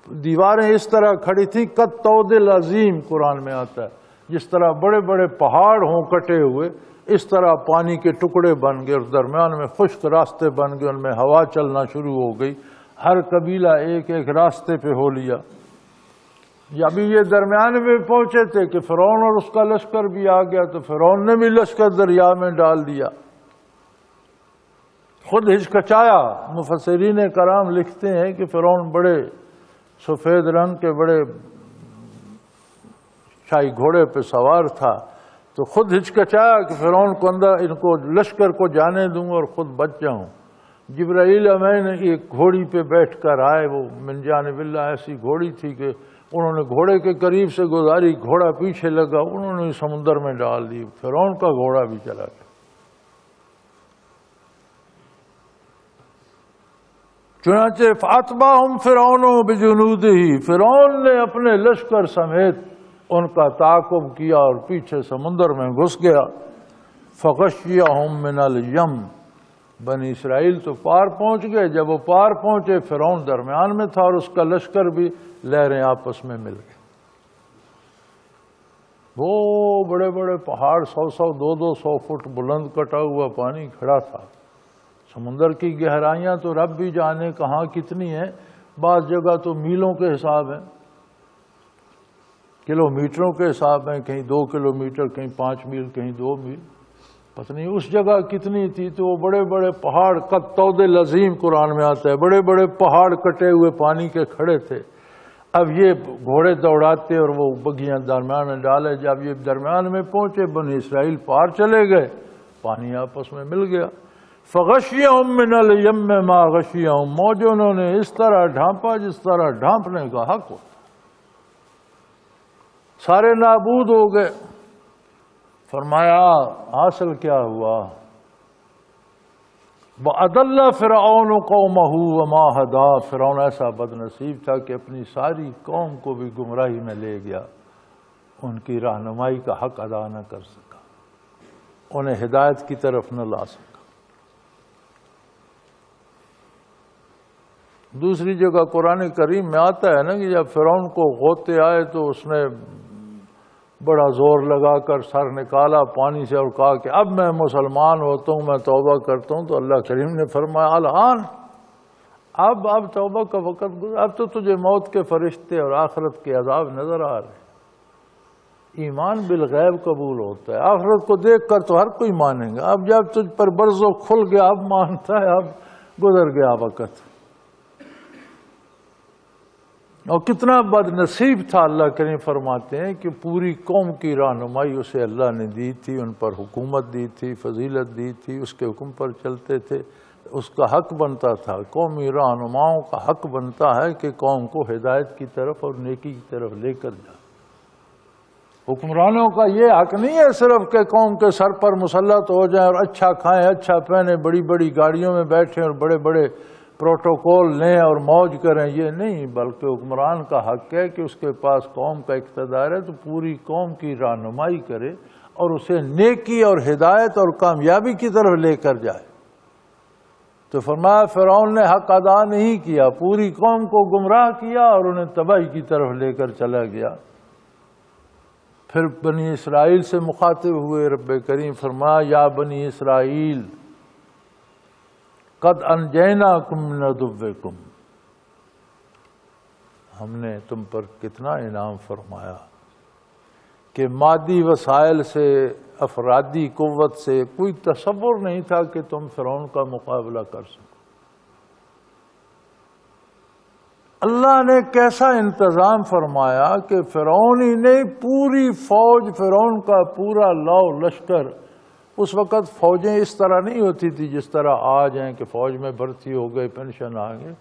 دیواریں اس طرح کھڑی تھی کالطود العظیم، قرآن میں آتا ہے جس طرح بڑے بڑے پہاڑ ہوں کٹے ہوئے، اس طرح پانی کے ٹکڑے بن گئے، اور درمیان میں خشک راستے بن گئے، ان میں ہوا چلنا شروع ہو گئی، ہر قبیلہ ایک ایک راستے پہ ہو لیا۔ ابھی یہ درمیان میں پہنچے تھے کہ فرعون اور اس کا لشکر بھی آ گیا، تو فرعون نے بھی لشکر دریا میں ڈال دیا، خود ہچکچایا۔ مفسرین کرام لکھتے ہیں کہ فرعون بڑے سفید رنگ کے بڑے شاہی گھوڑے پہ سوار تھا، تو خود ہچکچایا کہ فرعون کو اندر ان کو لشکر کو جانے دوں اور خود بچ جاؤں۔ جبرائیل امین ایک گھوڑی پہ بیٹھ کر آئے، وہ من جانب اللہ ایسی گھوڑی تھی کہ انہوں نے گھوڑے کے قریب سے گزاری، گھوڑا پیچھے لگا، انہوں نے سمندر میں ڈال دی، فرعون کا گھوڑا بھی چلا گیا۔ چنانچہ فاتبعہم فرعون بجنودہ، فرعون نے اپنے لشکر سمیت ان کا تعاقب کیا اور پیچھے سمندر میں گھس گیا۔ فغشیہم من الیم، بنی اسرائیل تو پار پہنچ گئے، جب وہ پار پہنچے فرعون درمیان میں تھا اور اس کا لشکر بھی، لہریں آپس میں مل گئے۔ وہ بڑے بڑے پہاڑ 100 200 فٹ بلند کٹا ہوا پانی کھڑا تھا، سمندر کی گہرائیاں تو رب بھی جانے کہاں کتنی ہیں، بعض جگہ تو میلوں کے حساب ہیں، کلومیٹروں کے حساب ہیں، کہیں 2 کلومیٹر، کہیں 5 میل، کہیں 2 میل، پتہ نہیں اس جگہ کتنی تھی۔ تو وہ بڑے بڑے پہاڑ کالطود العظیم قرآن میں آتا ہے، بڑے بڑے پہاڑ کٹے ہوئے پانی کے کھڑے تھے۔ اب یہ گھوڑے دوڑاتے اور وہ بگیاں درمیان میں ڈالے، جب یہ درمیان میں پہنچے بنی اسرائیل پار چلے گئے، پانی آپس میں مل گیا۔ فغشیہم من الیم ما غشیہم، موجوں نے اس طرح ڈھانپا جس طرح ڈھانپنے کا حق ہوتا، سارے نابود ہو گئے۔ فرمایا حاصل کیا ہوا؟ وَأَضَلَّ فِرْعَوْنُ قَوْمَهُ وَمَا هَدَىٰ، فرعون ایسا بد نصیب تھا کہ اپنی ساری قوم کو بھی گمراہی میں لے گیا، ان کی رہنمائی کا حق ادا نہ کر سکا، انہیں ہدایت کی طرف نہ لا سکا۔ دوسری جگہ قرآن کریم میں آتا ہے نا کہ جب فرعون کو غوطے آئے تو اس نے بڑا زور لگا کر سر نکالا پانی سے اور کہا کہ اب میں مسلمان ہوتا ہوں، میں توبہ کرتا ہوں۔ تو اللہ کریم نے فرمایا الآن، اب توبہ کا وقت گزرا، اب تو تجھے موت کے فرشتے اور آخرت کے عذاب نظر آ رہے۔ ایمان بالغیب قبول ہوتا ہے، آخرت کو دیکھ کر تو ہر کوئی مانے گا، اب جب تجھ پر برزو کھل گیا اب مانتا ہے، اب گزر گیا وقت۔ اور کتنا بد نصیب تھا، اللہ کریم فرماتے ہیں کہ پوری قوم کی رہنمائی اسے اللہ نے دی تھی، ان پر حکومت دی تھی، فضیلت دی تھی، اس کے حکم پر چلتے تھے، اس کا حق بنتا تھا، قومی رہنماؤں کا حق بنتا ہے کہ قوم کو ہدایت کی طرف اور نیکی کی طرف لے کر جائے۔ حکمرانوں کا یہ حق نہیں ہے صرف کہ قوم کے سر پر مسلط ہو جائیں اور اچھا کھائیں، اچھا پہنیں، بڑی بڑی گاڑیوں میں بیٹھیں اور بڑے بڑے پروٹوکول لیں اور موج کریں، یہ نہیں، بلکہ حکمران کا حق ہے کہ اس کے پاس قوم کا اقتدار ہے تو پوری قوم کی رہنمائی کرے اور اسے نیکی اور ہدایت اور کامیابی کی طرف لے کر جائے۔ تو فرمایا فرعون نے حق ادا نہیں کیا، پوری قوم کو گمراہ کیا اور انہیں تباہی کی طرف لے کر چلا گیا۔ پھر بنی اسرائیل سے مخاطب ہوئے رب کریم، فرمایا یا بنی اسرائیل قد انجیناکم من عدوکم، ہم نے تم پر کتنا انعام فرمایا کہ مادی وسائل سے، افرادی قوت سے کوئی تصور نہیں تھا کہ تم فرعون کا مقابلہ کر سکو۔ اللہ نے کیسا انتظام فرمایا کہ فرعون ہی نہیں، پوری فوج، فرعون کا پورا لاؤ لشکر۔ اس وقت فوجیں اس طرح نہیں ہوتی تھی جس طرح آج ہیں کہ فوج میں بھرتی ہو گئے، پینشن آ گئے۔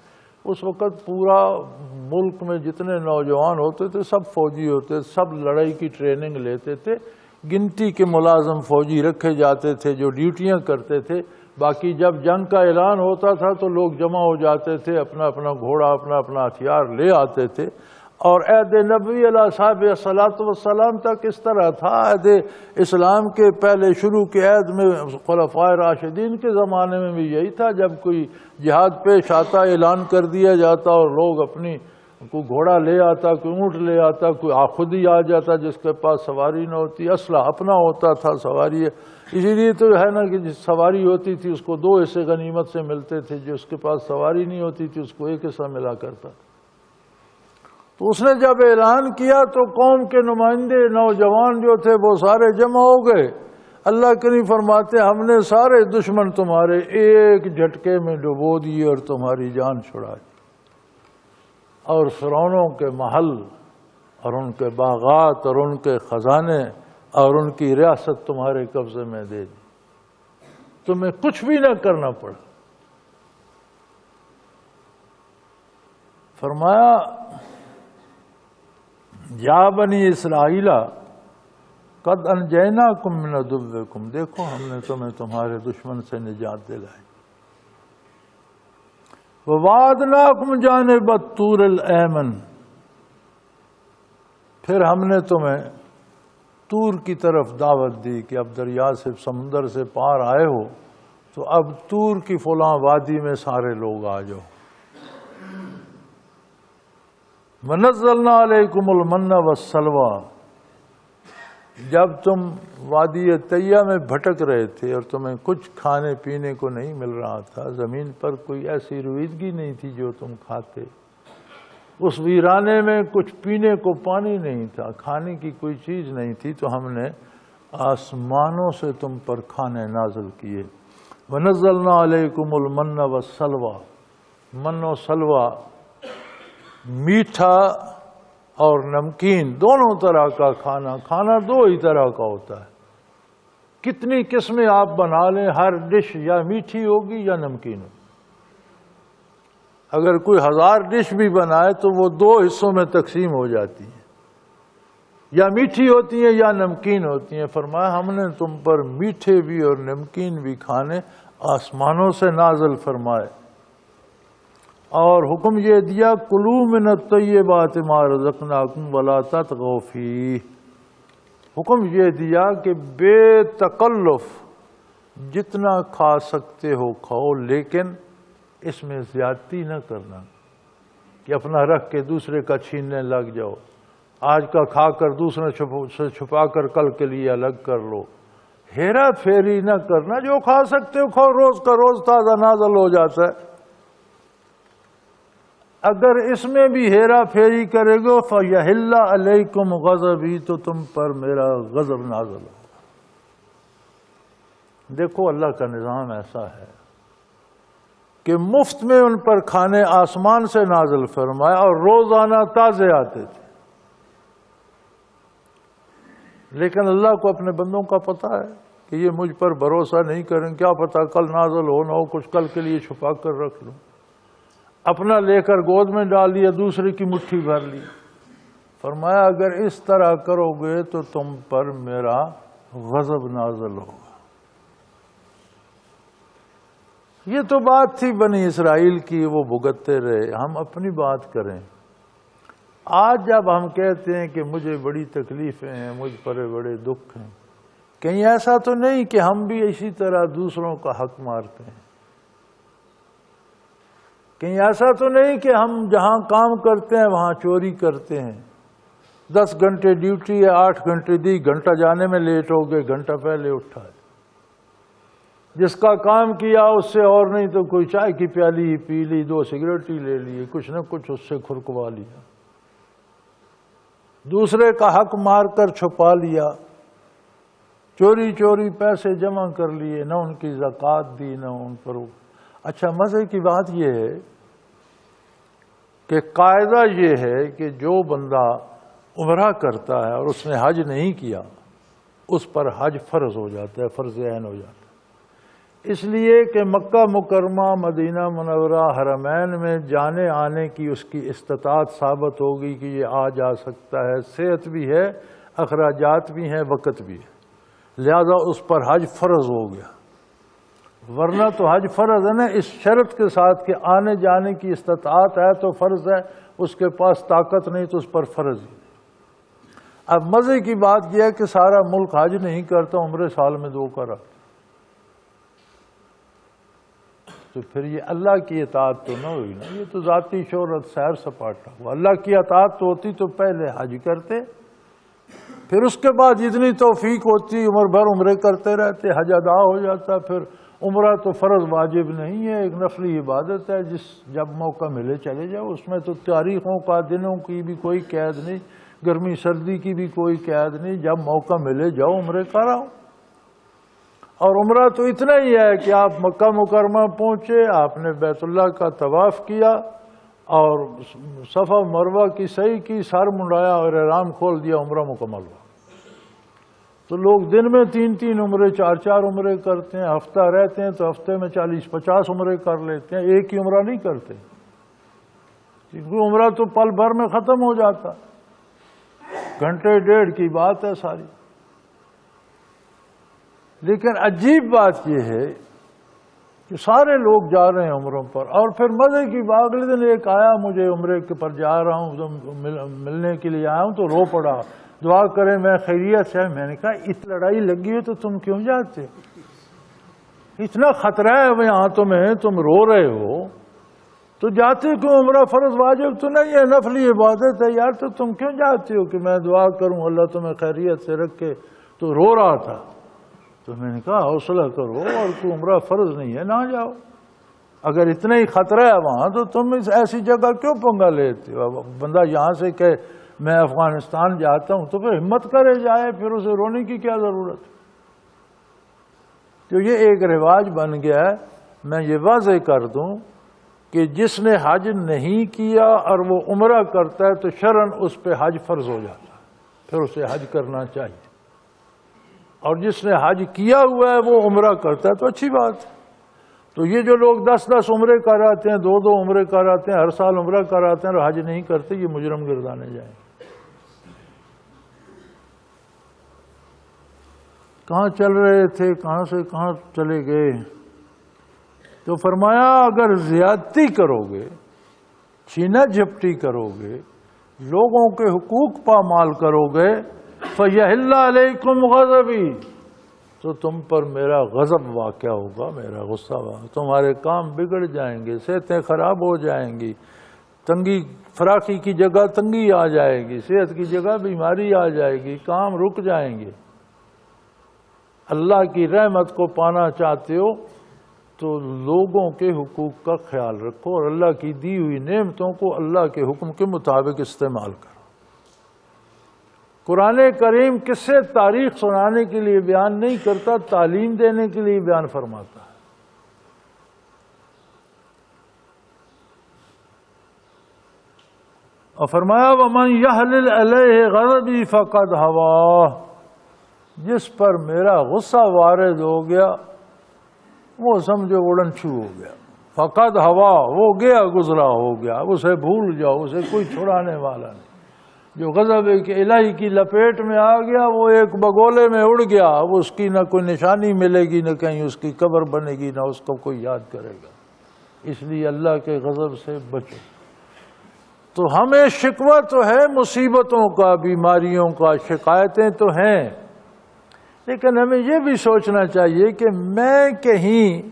اس وقت پورا ملک میں جتنے نوجوان ہوتے تھے سب فوجی ہوتے تھے، سب لڑائی کی ٹریننگ لیتے تھے، گنتی کے ملازم فوجی رکھے جاتے تھے جو ڈیوٹیاں کرتے تھے۔ باقی جب جنگ کا اعلان ہوتا تھا تو لوگ جمع ہو جاتے تھے، اپنا اپنا گھوڑا، اپنا اپنا ہتھیار لے آتے تھے۔ اور عہد نبوی علیہ صاحب الصلاۃ والسلام تک اس طرح تھا۔ عہد اسلام کے پہلے شروع کے عہد میں خلفائے راشدین کے زمانے میں بھی یہی تھا، جب کوئی جہاد پیش آتا اعلان کر دیا جاتا اور لوگ اپنی کوئی گھوڑا لے آتا، کوئی اونٹ لے آتا، کوئی خود ہی آ جاتا جس کے پاس سواری نہ ہوتی، اسلحہ اپنا ہوتا تھا، سواری ہے۔ اسی لیے تو ہے نا کہ جس سواری ہوتی تھی اس کو 2 حصے غنیمت سے ملتے تھے، جس کے پاس سواری نہیں ہوتی تھی اس کو 1 حصہ ملا کرتا۔ تو اس نے جب اعلان کیا تو قوم کے نمائندے نوجوان جو تھے وہ سارے جمع ہو گئے۔ اللہ کریم فرماتے ہم نے سارے دشمن تمہارے ایک جھٹکے میں ڈبو دیے اور تمہاری جان چھڑا دی، اور فرعونوں کے محل اور ان کے باغات اور ان کے خزانے اور ان کی ریاست تمہارے قبضے میں دے دی، تمہیں کچھ بھی نہ کرنا پڑا۔ فرمایا یا بنی اسرائیل قد انجیناکم من عدوکم، دیکھو ہم نے تمہیں تمہارے دشمن سے نجات دلائی۔ ووعدناکم جانب الطور الایمن، پھر ہم نے تمہیں طور کی طرف دعوت دی کہ اب دریا سے، سمندر سے پار آئے ہو تو اب طور کی فلاں وادی میں سارے لوگ آ جاؤ۔ وَنَزَّلْنَا عَلَيْكُمُ الْمَنَّ وَالسَّلْوَىٰ، جب تم وادی طیہ میں بھٹک رہے تھے اور تمہیں کچھ کھانے پینے کو نہیں مل رہا تھا، زمین پر کوئی ایسی رویدگی نہیں تھی جو تم کھاتے، اس ویرانے میں کچھ پینے کو پانی نہیں تھا، کھانے کی کوئی چیز نہیں تھی، تو ہم نے آسمانوں سے تم پر کھانے نازل کیے۔ وَنَزَّلْنَا عَلَيْكُمُ الْمَنَّ وَالسَّلْوَىٰ، من و سلوہ، میٹھا اور نمکین دونوں طرح کا کھانا، کھانا 2 ہی طرح کا ہوتا ہے، کتنی قسمیں آپ بنا لیں ہر ڈش یا میٹھی ہوگی یا نمکین ہوگی۔ اگر کوئی 1000 ڈش بھی بنائے تو وہ 2 حصوں میں تقسیم ہو جاتی ہیں، یا میٹھی ہوتی ہیں یا نمکین ہوتی ہیں۔ فرمایا ہم نے تم پر میٹھے بھی اور نمکین بھی کھانے آسمانوں سے نازل فرمائے، اور حکم یہ دیا کلوا من الطیبات ما رزقناکم ولا تطغوا فیہ، حکم یہ دیا کہ بے تکلف جتنا کھا سکتے ہو کھاؤ، لیکن اس میں زیادتی نہ کرنا کہ اپنا رکھ کے دوسرے کا چھیننے لگ جاؤ، آج کا کھا کر دوسرے سے چھپا کر کل کے لیے الگ کر لو، ہیرا پھیری نہ کرنا، جو کھا سکتے ہو کھاؤ، روز کا روز تازہ نازل ہو جاتا ہے۔ اگر اس میں بھی ہیرا پھیری کرے گو فَيَحِلَّ عَلَيْكُمْ غَضَبِي، تو تم پر میرا غضب نازل ہوگا۔ دیکھو اللہ کا نظام ایسا ہے کہ مفت میں ان پر کھانے آسمان سے نازل فرمائے اور روزانہ تازے آتے تھے. لیکن اللہ کو اپنے بندوں کا پتہ ہے کہ یہ مجھ پر بھروسہ نہیں کریں، کیا پتہ کل نازل ہو نہ ہو، کچھ کل کے لیے چھپا کر رکھ لوں. اپنا لے کر گود میں ڈال لیا، دوسرے کی مٹھی بھر لی. فرمایا اگر اس طرح کرو گے تو تم پر میرا غضب نازل ہوگا. یہ تو بات تھی بنی اسرائیل کی، وہ بھگتتے رہے. ہم اپنی بات کریں. آج جب ہم کہتے ہیں کہ مجھے بڑی تکلیفیں ہیں، مجھ پر بڑے دکھ ہیں، کہیں ایسا تو نہیں کہ ہم بھی اسی طرح دوسروں کا حق مارتے ہیں؟ کہیں ایسا تو نہیں کہ ہم جہاں کام کرتے ہیں وہاں چوری کرتے ہیں؟ 10 گھنٹے ڈیوٹی ہے، 8 گھنٹے دی، گھنٹہ جانے میں لیٹ ہو گئے، گھنٹہ پہلے اٹھا ہے. جس کا کام کیا اس سے اور نہیں تو کوئی چائے کی پیالی ہی پی لی، 2 سگریٹ ہی لے لیے، کچھ نہ کچھ اس سے کھرکوا لیا. دوسرے کا حق مار کر چھپا لیا، چوری چوری پیسے جمع کر لیے، نہ ان کی زکوٰۃ دی نہ ان پر. اچھا مزے کی بات یہ ہے کہ قاعدہ یہ ہے کہ جو بندہ عمرہ کرتا ہے اور اس نے حج نہیں کیا اس پر حج فرض ہو جاتا ہے، فرض عین ہو جاتا ہے. اس لیے کہ مکہ مکرمہ، مدینہ منورہ، حرمین میں جانے آنے کی اس کی استطاعت ثابت ہوگی کہ یہ آ جا سکتا ہے، صحت بھی ہے، اخراجات بھی ہیں، وقت بھی ہے، لہذا اس پر حج فرض ہو گیا. ورنہ تو حج فرض ہے نا، اس شرط کے ساتھ کہ آنے جانے کی استطاعت ہے تو فرض ہے، اس کے پاس طاقت نہیں تو اس پر فرض ہی. اب مزے کی بات یہ ہے کہ سارا ملک حج نہیں کرتا، عمرے سال میں 2 کرا، تو پھر یہ اللہ کی اطاعت تو نہ ہوئی نا، یہ تو ذاتی شہرت سیر سپاٹا ہوا. اللہ کی اطاعت تو ہوتی تو پہلے حج کرتے، پھر اس کے بعد جتنی توفیق ہوتی عمر بھر عمرے کرتے رہتے، حج ادا ہو جاتا. پھر عمرہ تو فرض واجب نہیں ہے، ایک نفلی عبادت ہے، جب موقع ملے چلے جاؤ. اس میں تو تاریخوں کا، دنوں کی بھی کوئی قید نہیں، گرمی سردی کی بھی کوئی قید نہیں، جب موقع ملے جاؤ عمرے کراؤ. اور عمرہ تو اتنا ہی ہے کہ آپ مکہ مکرمہ پہنچے، آپ نے بیت اللہ کا طواف کیا اور صفا مروہ کی سعی کی، سر منڈایا اور احرام کھول دیا، عمرہ مکمل ہوا. تو لوگ دن میں 3 عمرے، 4 عمرے کرتے ہیں، ہفتہ رہتے ہیں تو ہفتے میں 40-50 عمرے کر لیتے ہیں، ایک ہی عمرہ نہیں کرتے، کیونکہ عمرہ تو پل بھر میں ختم ہو جاتا، گھنٹے ڈیڑھ کی بات ہے ساری. لیکن عجیب بات یہ ہے کہ سارے لوگ جا رہے ہیں عمروں پر. اور پھر مزے کی بات، اگلے دن ایک آیا مجھے عمرے کے پر جا رہا ہوں، ملنے کے لیے آیا ہوں تو رو پڑا، دعا کریں میں خیریت سے. میں نے کہا اس لڑائی لگی ہے تو تم کیوں جاتے ہو؟ اتنا خطرہ ہے یہاں تمہیں، تم رو رہے ہو تو جاتے کیوں؟ عمرہ فرض واجب تو نہیں ہے، نفلی عبادت ہے یار، تو تم کیوں جاتے ہو؟ کہ میں دعا کروں اللہ تمہیں خیریت سے رکھے. تو رو رہا تھا. تو میں نے کہا حوصلہ کرو، اور کوئی عمرہ فرض نہیں ہے، نہ جاؤ. اگر اتنا ہی خطرہ ہے وہاں تو تم اس ایسی جگہ کیوں پنگا لیتے ہو؟ بندہ یہاں سے کہ میں افغانستان جاتا ہوں تو پھر ہمت کرے جائے، پھر اسے رونے کی کیا ضرورت؟ تو یہ ایک رواج بن گیا ہے. میں یہ واضح کر دوں کہ جس نے حج نہیں کیا اور وہ عمرہ کرتا ہے تو شرعاً اس پہ حج فرض ہو جاتا ہے، پھر اسے حج کرنا چاہیے. اور جس نے حج کیا ہوا ہے وہ عمرہ کرتا ہے تو اچھی بات ہے. تو یہ جو لوگ 10 عمرے کراتے ہیں، 2 عمرے کراتے ہیں، ہر سال عمرہ کراتے ہیں اور حج نہیں کرتے، یہ مجرم گردانے جائیں. کہاں چل رہے تھے، کہاں سے کہاں چلے گئے؟ تو فرمایا اگر زیادتی کرو گے، چھینا جھپٹی کرو گے، لوگوں کے حقوق پامال کرو گے، فَيَحِلَّ عَلَيْكُمْ غَضَبِي، تو تم پر میرا غضب واقع ہوگا، میرا غصہ ہوگا. تمہارے کام بگڑ جائیں گے، صحتیں خراب ہو جائیں گی، تنگی فراخی کی جگہ تنگی آ جائے گی، صحت کی جگہ بیماری آ جائے گی، کام رک جائیں گے. اللہ کی رحمت کو پانا چاہتے ہو تو لوگوں کے حقوق کا خیال رکھو اور اللہ کی دی ہوئی نعمتوں کو اللہ کے حکم کے مطابق استعمال کرو. قرآن کریم قصے تاریخ سنانے کے لیے بیان نہیں کرتا، تعلیم دینے کے لیے بیان فرماتا ہے. اور فرمایا وَمَنْ يَحْلِلْ عَلَيْهِ غَضَبِي فَقَدْ هَوَا، جس پر میرا غصہ وارد ہو گیا وہ سمجھو اڑن چھو ہو گیا، فقد ہوا، وہ گیا گزرا ہو گیا، اسے بھول جاؤ، اسے کوئی چھڑانے والا نہیں۔ جو غضب الہی کی لپیٹ میں آ گیا وہ ایک بگولے میں اڑ گیا، اب اس کی نہ کوئی نشانی ملے گی، نہ کہیں اس کی قبر بنے گی، نہ اس کو کوئی یاد کرے گا۔ اس لیے اللہ کے غضب سے بچو۔ تو ہمیں شکوہ تو ہے مصیبتوں کا، بیماریوں کا، شکایتیں تو ہیں، لیکن ہمیں یہ بھی سوچنا چاہیے کہ میں کہیں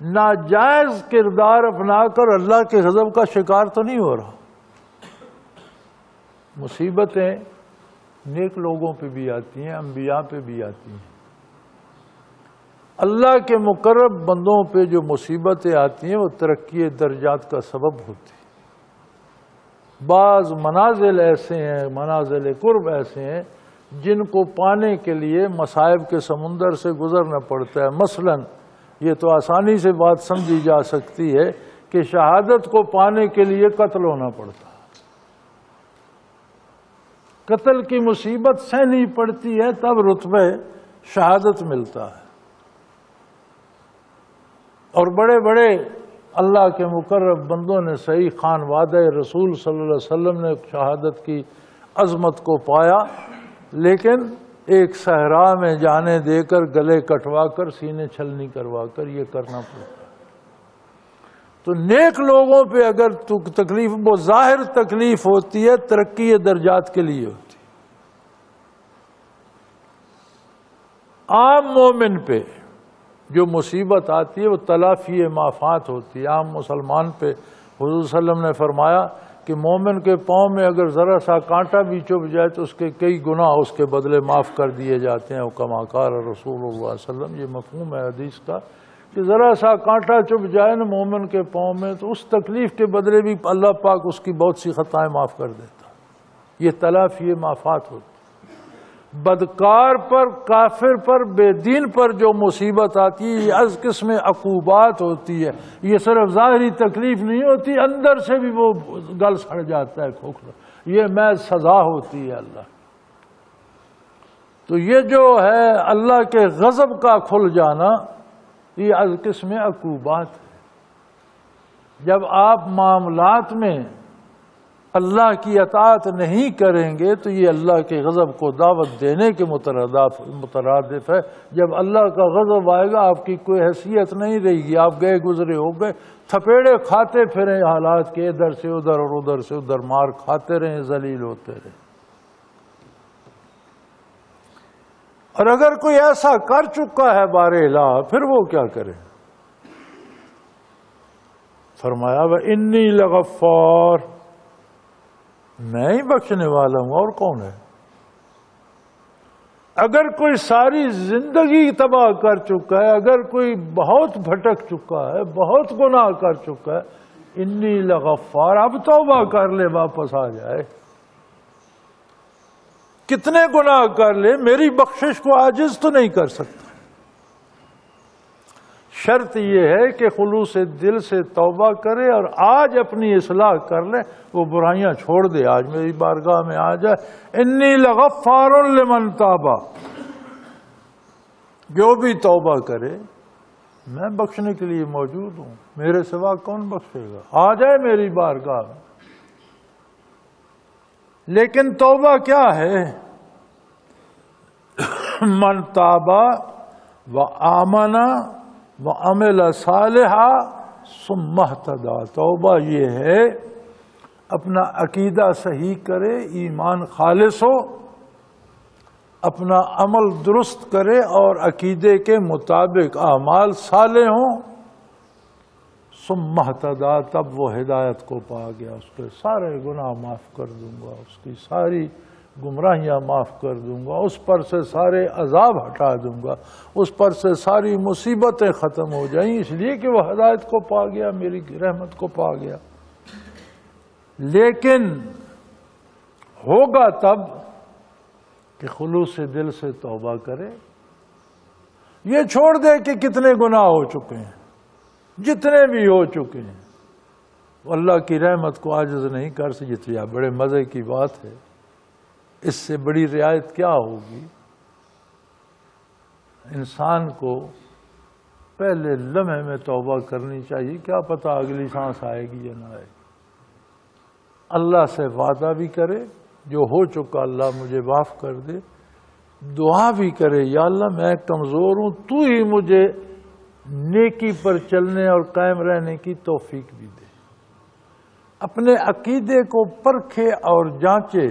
ناجائز کردار اپنا کر اللہ کے غضب کا شکار تو نہیں ہو رہا۔ مصیبتیں نیک لوگوں پہ بھی آتی ہیں، انبیاء پہ بھی آتی ہیں۔ اللہ کے مقرب بندوں پہ جو مصیبتیں آتی ہیں وہ ترقی درجات کا سبب ہوتی ہیں۔ بعض منازل ایسے ہیں، منازل قرب ایسے ہیں جن کو پانے کے لیے مصائب کے سمندر سے گزرنا پڑتا ہے۔ مثلا یہ تو آسانی سے بات سمجھی جا سکتی ہے کہ شہادت کو پانے کے لیے قتل ہونا پڑتا ہے، قتل کی مصیبت سہنی پڑتی ہے، تب رتبہ شہادت ملتا ہے۔ اور بڑے بڑے اللہ کے مقرب بندوں نے صحیح خوان وعدہ رسول صلی اللہ علیہ وسلم نے شہادت کی عظمت کو پایا، لیکن ایک صحرا میں جانے دے کر، گلے کٹوا کر، سینے چھلنی کروا کر یہ کرنا پڑتا ہے۔ تو نیک لوگوں پہ اگر تکلیف، وہ ظاہر تکلیف ہوتی ہے، ترقی درجات کے لیے ہوتی ہے۔ عام مومن پہ جو مصیبت آتی ہے وہ تلافی مافات ہوتی ہے۔ عام مسلمان پہ حضور صلی اللہ علیہ وسلم نے فرمایا کہ مومن کے پاؤں میں اگر ذرا سا کانٹا بھی چبھ جائے تو اس کے کئی گناہ اس کے بدلے معاف کر دیے جاتے ہیں۔ کما قال رسول اللہ صلی اللہ علیہ وسلم، یہ مفہوم ہے حدیث کا کہ ذرا سا کانٹا چبھ جائے نا مومن کے پاؤں میں تو اس تکلیف کے بدلے بھی اللہ پاک اس کی بہت سی خطائیں معاف کر دیتا۔ یہ تلافی معافات ہوتی۔ بدکار پر، کافر پر، بے دین پر جو مصیبت آتی ہے یہ از قسم عقوبات ہوتی ہے۔ یہ صرف ظاہری تکلیف نہیں ہوتی، اندر سے بھی وہ گل سڑ جاتا ہے، کھوکھلا، یہ محض سزا ہوتی ہے اللہ۔ تو یہ جو ہے اللہ کے غضب کا کھل جانا، یہ از قسم عقوبات ہے۔ جب آپ معاملات میں اللہ کی اطاعت نہیں کریں گے تو یہ اللہ کے غضب کو دعوت دینے کے مترادف ہے۔ جب اللہ کا غضب آئے گا آپ کی کوئی حیثیت نہیں رہے گی، آپ گئے گزرے ہو گئے، تھپیڑے کھاتے پھریں حالات کے، ادھر سے ادھر اور ادھر سے ادھر مار کھاتے رہیں، ذلیل ہوتے رہیں۔ اور اگر کوئی ایسا کر چکا ہے بارہلا، پھر وہ کیا کرے؟ فرمایا وَإِنِّي لَغَفَّارٌ، میں ہی بخشنے والا ہوں، اور کون ہے؟ اگر کوئی ساری زندگی تباہ کر چکا ہے، اگر کوئی بہت بھٹک چکا ہے، بہت گناہ کر چکا ہے، انی لغفار، اب توبہ کر لے، واپس آ جائے۔ کتنے گناہ کر لے، میری بخشش کو عاجز تو نہیں کر سکتا۔ شرط یہ ہے کہ خلوص دل سے توبہ کرے اور آج اپنی اصلاح کر لے، وہ برائیاں چھوڑ دے، آج میری بارگاہ میں آ جائے۔ انی لغفار لمن تابا، جو بھی توبہ کرے میں بخشنے کے لیے موجود ہوں، میرے سوا کون بخشے گا؟ آ جائے میری بارگاہ میں۔ لیکن توبہ کیا ہے؟ من تابا وآمن وعمل صالحا ثم اہتدی، توبہ یہ ہے اپنا عقیدہ صحیح کرے، ایمان خالص ہو، اپنا عمل درست کرے اور عقیدے کے مطابق اعمال صالح ہوں، ثم اہتدی، تب وہ ہدایت کو پا گیا، اس کے سارے گناہ معاف کر دوں گا، اس کی ساری گمراہیاں معاف کر دوں گا، اس پر سے سارے عذاب ہٹا دوں گا، اس پر سے ساری مصیبتیں ختم ہو جائیں، اس لیے کہ وہ ہدایت کو پا گیا، میری رحمت کو پا گیا۔ لیکن ہوگا تب کہ خلوص دل سے توبہ کرے، یہ چھوڑ دے کہ کتنے گناہ ہو چکے ہیں، جتنے بھی ہو چکے ہیں، اللہ کی رحمت کو عاجز نہیں کر سکتی. یہ بڑے مزے کی بات ہے. اس سے بڑی رعایت کیا ہوگی؟ انسان کو پہلے لمحے میں توبہ کرنی چاہیے. کیا پتہ اگلی سانس آئے گی یا نہ آئے گی. اللہ سے وعدہ بھی کرے جو ہو چکا اللہ مجھے معاف کر دے. دعا بھی کرے یا اللہ میں کمزور ہوں، تو ہی مجھے نیکی پر چلنے اور قائم رہنے کی توفیق بھی دے. اپنے عقیدے کو پرکھے اور جانچے.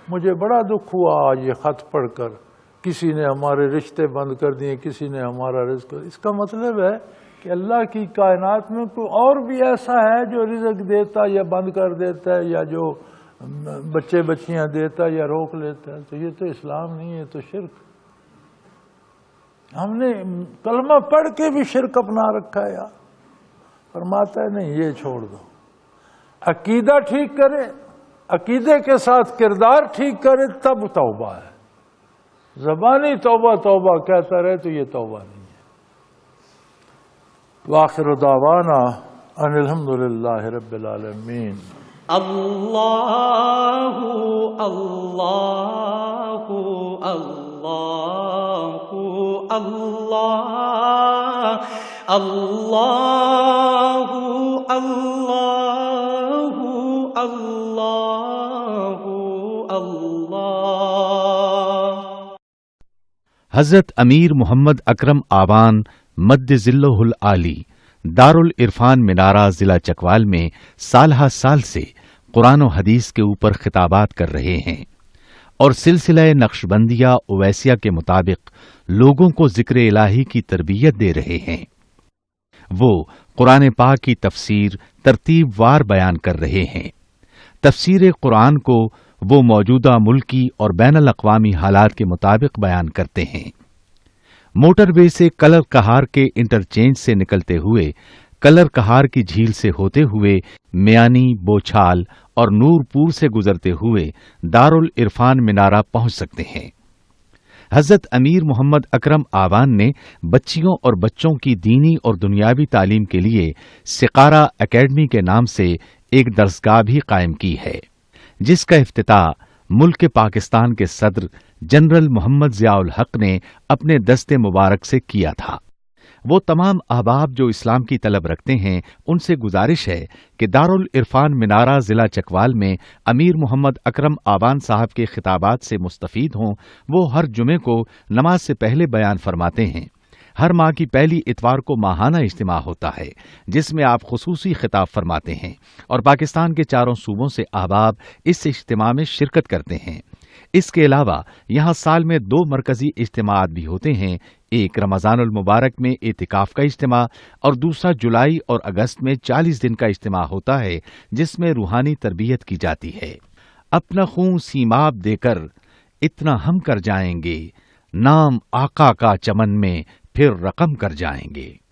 مجھے بڑا دکھ ہوا آج یہ خط پڑھ کر. کسی نے ہمارے رشتے بند کر دیے، کسی نے ہمارا رزق. اس کا مطلب ہے کہ اللہ کی کائنات میں کوئی اور بھی ایسا ہے جو رزق دیتا یا بند کر دیتا ہے، یا جو بچے بچیاں دیتا یا روک لیتا ہے. تو یہ تو اسلام نہیں ہے، تو شرک. ہم نے کلمہ پڑھ کے بھی شرک اپنا رکھا ہے. یار فرماتا ہے نہیں، یہ چھوڑ دو. عقیدہ ٹھیک کرے، عقیدے کے ساتھ کردار ٹھیک کرے، تب توبہ ہے. زبانی توبہ توبہ کہتا رہے تو یہ توبہ نہیں ہے. وآخر دعوانا ان الحمدللہ رب العالمین. اللہ اللہ اللہ اللہ اللہ اللہ اللہ اللہ. حضرت امیر محمد اکرم آوان مد ذلہ العالی دارالعرفان منارہ ضلع چکوال میں سالہ سال سے قرآن و حدیث کے اوپر خطابات کر رہے ہیں اور سلسلہ نقشبندیہ اویسیہ کے مطابق لوگوں کو ذکر الہی کی تربیت دے رہے ہیں. وہ قرآن پاک کی تفسیر ترتیب وار بیان کر رہے ہیں. تفسیر قرآن کو وہ موجودہ ملکی اور بین الاقوامی حالات کے مطابق بیان کرتے ہیں. موٹر وے سے کلر کہار کے انٹرچینج سے نکلتے ہوئے کلر کہار کی جھیل سے ہوتے ہوئے میانی، بوچھال اور نور پور سے گزرتے ہوئے دارالعرفان منارہ پہنچ سکتے ہیں. حضرت امیر محمد اکرم آوان نے بچیوں اور بچوں کی دینی اور دنیاوی تعلیم کے لیے سقارہ اکیڈمی کے نام سے ایک درسگاہ بھی قائم کی ہے، جس کا افتتاح ملک پاکستان کے صدر جنرل محمد ضیاء الحق نے اپنے دست مبارک سے کیا تھا. وہ تمام احباب جو اسلام کی طلب رکھتے ہیں ان سے گزارش ہے کہ دارالعرفان منارہ ضلع چکوال میں امیر محمد اکرم آوان صاحب کے خطابات سے مستفید ہوں. وہ ہر جمعے کو نماز سے پہلے بیان فرماتے ہیں. ہر ماہ کی پہلی اتوار کو ماہانہ اجتماع ہوتا ہے جس میں آپ خصوصی خطاب فرماتے ہیں اور پاکستان کے چاروں صوبوں سے احباب اس اجتماع میں شرکت کرتے ہیں. اس کے علاوہ یہاں سال میں 2 مرکزی اجتماعات بھی ہوتے ہیں. ایک رمضان المبارک میں اعتکاف کا اجتماع اور دوسرا جولائی اور اگست میں 40 دن کا اجتماع ہوتا ہے جس میں روحانی تربیت کی جاتی ہے. اپنا خون سیماب دے کر اتنا ہم کر جائیں گے، نام آقا کا چمن میں پھر رقم کر جائیں گے.